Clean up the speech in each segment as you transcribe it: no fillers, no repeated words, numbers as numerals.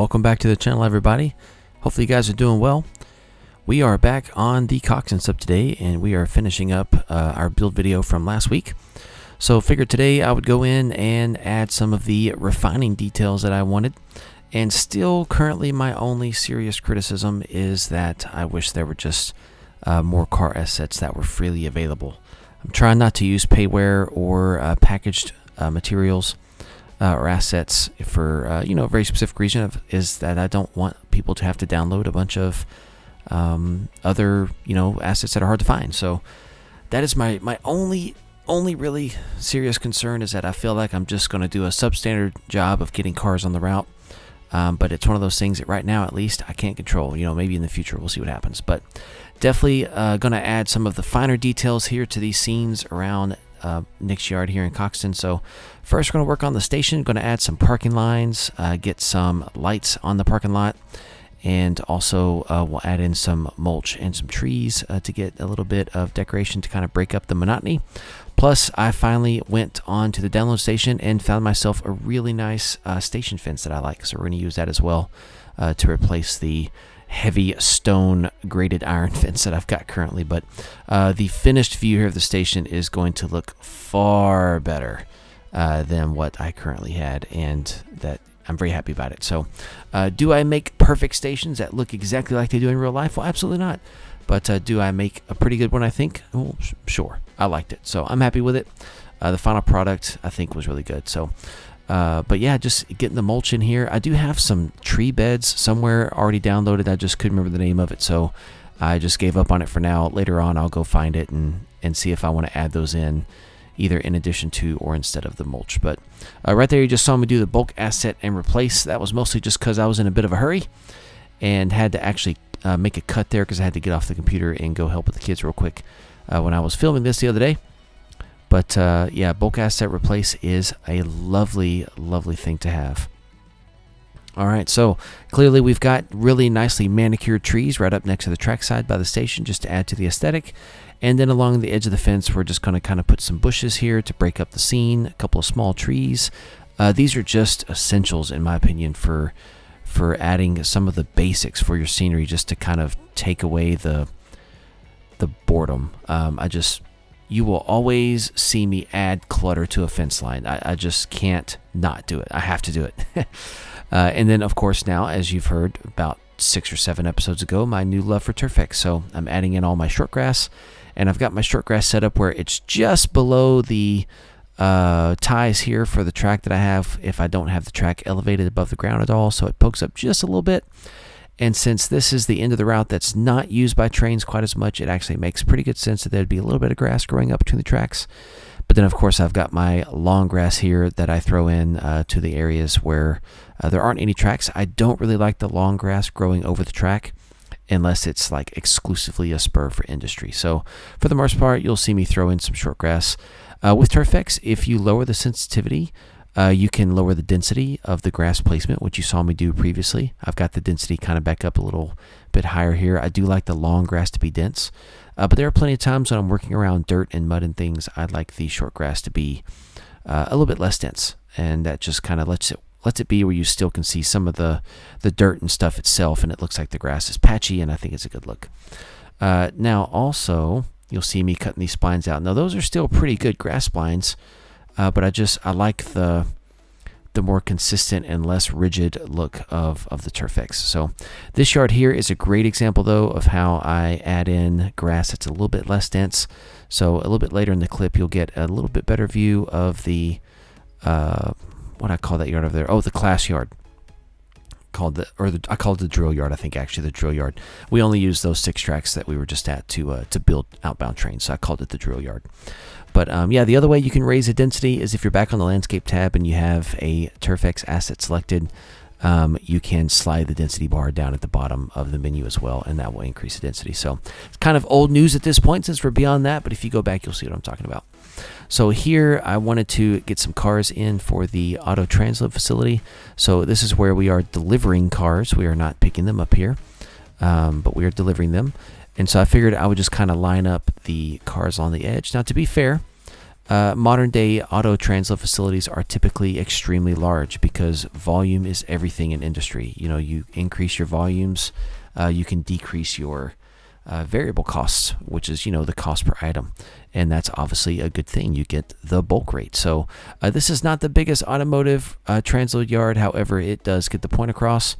welcome back to the channel, everybody. Hopefully you guys are doing well. We are back on the Coxton sub today, and we are finishing up our build video from last week. So figured today I would go in and add some of the refining details that I wanted. And still currently my only serious criticism is that I wish there were just more car assets that were freely available. I'm trying not to use payware or packaged materials or assets for a very specific reason is that I don't want people to have to download a bunch of other assets that are hard to find. So that is my only really serious concern, is that I feel like I'm just going to do a substandard job of getting cars on the route. But it's one of those things that right now, at least, I can't control. Maybe in the future we'll see what happens. But definitely going to add some of the finer details here to these scenes around Nick's yard here in Coxton. So first we're going to work on the station. Going to add some parking lines, get some lights on the parking lot, and also we'll add in some mulch and some trees to get a little bit of decoration to kind of break up the monotony. Plus, I finally went on to the download station and found myself a really nice station fence that I like. So we're going to use that as well to replace the heavy stone grated iron fence that I've got currently. But the finished view here of the station is going to look far better than what I currently had, and that I'm very happy about it. So do I make perfect stations that look exactly like they do in real life? Well, absolutely not. But do I make a pretty good one, I think? Well, sure. I liked it. So I'm happy with it. The final product, I think, was really good. So, but yeah, just getting the mulch in here. I do have some tree beds somewhere already downloaded. I just couldn't remember the name of it. So I just gave up on it for now. Later on, I'll go find it and see if I want to add those in, either in addition to or instead of the mulch. But right there, you just saw me do the bulk asset and replace. That was mostly just because I was in a bit of a hurry and had to actually make a cut there because I had to get off the computer and go help with the kids real quick when I was filming this the other day. But yeah, bulk asset replace is a lovely, lovely thing to have. All right, so clearly we've got really nicely manicured trees right up next to the trackside by the station just to add to the aesthetic. And then along the edge of the fence, we're just going to kind of put some bushes here to break up the scene, a couple of small trees. These are just essentials, in my opinion, for adding some of the basics for your scenery, just to kind of take away the boredom. You will always see me add clutter to a fence line. I just can't not do it. I have to do it. And then, of course, now, as you've heard about 6 or 7 episodes ago, my new love for Turfex. So I'm adding in all my shortgrass, and I've got my shortgrass set up where it's just below the ties here for the track that I have, if I don't have the track elevated above the ground at all, so it pokes up just a little bit. And since this is the end of the route that's not used by Trainz quite as much, it actually makes pretty good sense that there'd be a little bit of grass growing up between the tracks. But then, of course, I've got my long grass here that I throw in to the areas where there aren't any tracks. I don't really like the long grass growing over the track unless it's like exclusively a spur for industry. So for the most part, you'll see me throw in some short grass. With Turfex, if you lower the sensitivity, you can lower the density of the grass placement, which you saw me do previously. I've got the density kind of back up a little bit higher here. I do like the long grass to be dense, but there are plenty of times when I'm working around dirt and mud and things, I'd like the short grass to be a little bit less dense, and that just kind of lets it be where you still can see some of the dirt and stuff itself, and it looks like the grass is patchy, and I think it's a good look. Now also, you'll see me cutting these splines out. Now those are still pretty good grass splines, but I like the more consistent and less rigid look of the Turfex. So this yard here is a great example, though, of how I add in grass that's a little bit less dense. So a little bit later in the clip, you'll get a little bit better view of the what I call that yard over there. Oh, the class yard. I called it the drill yard. I think actually the drill yard. We only used those 6 tracks that we were just at to build outbound trains, so I called it the drill yard. But yeah, the other way you can raise the density is if you're back on the landscape tab and you have a Turfex asset selected, you can slide the density bar down at the bottom of the menu as well, and that will increase the density. So it's kind of old news at this point since we're beyond that, but if you go back, you'll see what I'm talking about. So here I wanted to get some cars in for the auto transload facility. So this is where we are delivering cars. We are not picking them up here, but we are delivering them. And so I figured I would just kind of line up the cars on the edge. Now, to be fair, Modern day auto transload facilities are typically extremely large because volume is everything in industry. You know, you increase your volumes, you can decrease your variable costs, which is, you know, the cost per item. And that's obviously a good thing. You get the bulk rate. So this is not the biggest automotive transload yard. However, it does get the point across.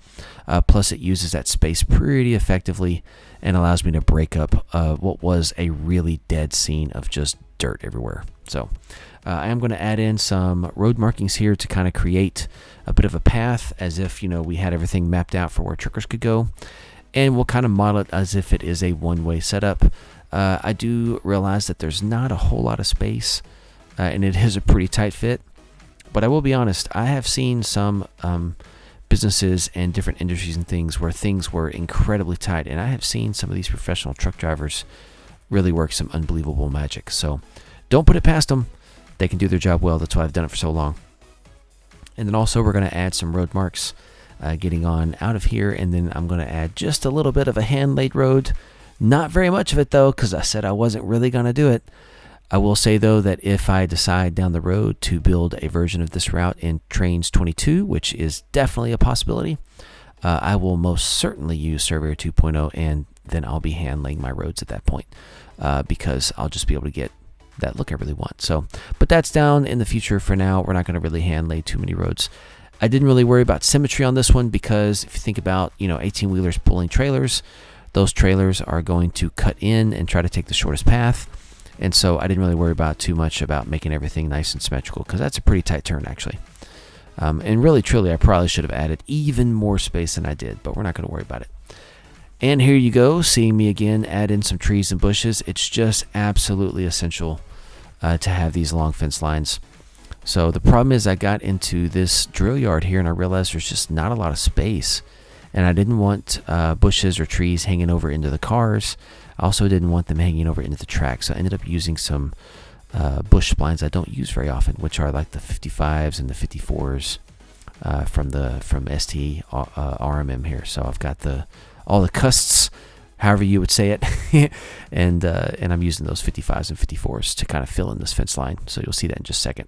Plus, it uses that space pretty effectively and allows me to break up what was a really dead scene of just dirt everywhere. So I am going to add in some road markings here to kind of create a bit of a path as if, you know, we had everything mapped out for where truckers could go. And we'll kind of model it as if it is a one-way setup. I do realize that there's not a whole lot of space, and it is a pretty tight fit. But I will be honest, I have seen some businesses and different industries and things where things were incredibly tight, and I have seen some of these professional truck drivers really work some unbelievable magic. So don't put it past them. They can do their job well. That's why I've done it for so long. And then also we're going to add some road marks getting on out of here, and then I'm going to add just a little bit of a hand-laid road. Not very much of it though, because I said I wasn't really going to do it. I will say though that if I decide down the road to build a version of this route in Trainz 22, which is definitely a possibility, I will most certainly use Surveyor 2.0, and then I'll be hand-laying my roads at that point because I'll just be able to get that look I really want. So, but that's down in the future. For now, we're not going to really hand-lay too many roads. I didn't really worry about symmetry on this one because if you think about, you know, 18-wheelers pulling trailers, those trailers are going to cut in and try to take the shortest path. And so I didn't really worry about too much about making everything nice and symmetrical because that's a pretty tight turn actually. And really, truly, I probably should have added even more space than I did, but we're not going to worry about it. And here you go, seeing me again add in some trees and bushes. It's just absolutely essential to have these long fence lines. So the problem is I got into this drill yard here and I realized there's just not a lot of space. And I didn't want bushes or trees hanging over into the cars. I also didn't want them hanging over into the track. So I ended up using some bush splines I don't use very often, which are like the 55s and the 54s from ST RMM here. So I've got all the custs, however you would say it, and I'm using those 55s and 54s to kind of fill in this fence line. So you'll see that in just a second.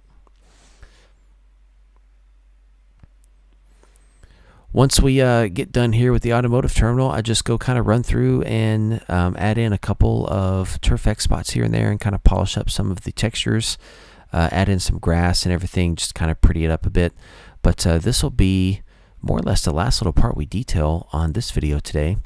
Once we get done here with the automotive terminal, I just go kind of run through and add in a couple of Turfex spots here and there and kind of polish up some of the textures, add in some grass and everything, just kind of pretty it up a bit. But this will be more or less the last little part we detail on this video today.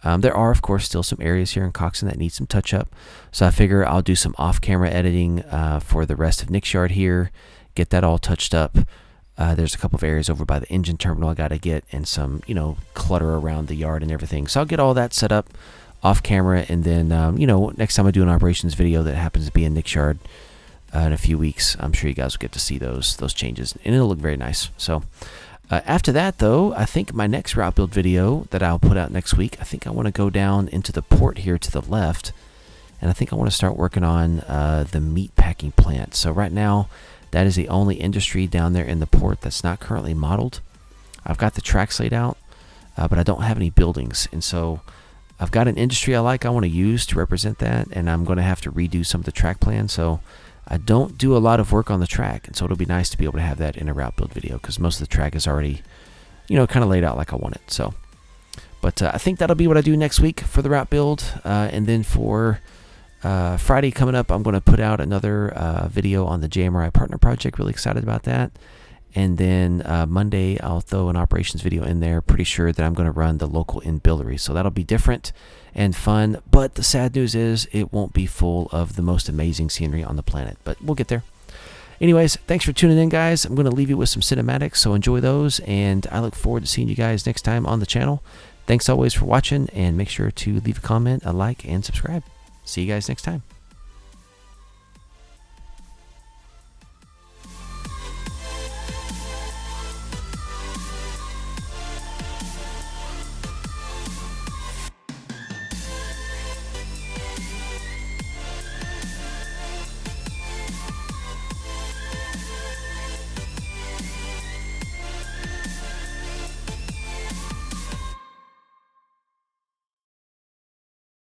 There are, of course, still some areas here in Coxton that need some touch-up. So I figure I'll do some off-camera editing for the rest of Nick's yard here, get that all touched up. There's a couple of areas over by the engine terminal I got to get, and some, you know, clutter around the yard and everything. So I'll get all that set up off camera, and then, you know, next time I do an operations video that happens to be in Nick's yard in a few weeks, I'm sure you guys will get to see those changes, and it'll look very nice. So after that, though, I think my next route build video that I'll put out next week, I think I want to go down into the port here to the left, and I think I want to start working on the meat packing plant. So right now, that is the only industry down there in the port that's not currently modeled. I've got the tracks laid out, but I don't have any buildings. And so I've got an industry I want to use to represent that, and I'm going to have to redo some of the track plan. So I don't do a lot of work on the track, and so it'll be nice to be able to have that in a route build video because most of the track is already, you know, kind of laid out like I want it. So, but I think that'll be what I do next week for the route build, and then for Friday coming up, I'm going to put out another video on the JMRI partner project. Really excited about that. And then Monday, I'll throw an operations video in there. Pretty sure that I'm going to run the local in-buildery. So that'll be different and fun. But the sad news is it won't be full of the most amazing scenery on the planet. But we'll get there. Anyways, thanks for tuning in, guys. I'm going to leave you with some cinematics, so enjoy those. And I look forward to seeing you guys next time on the channel. Thanks always for watching, and make sure to leave a comment, a like, and subscribe. See you guys next time.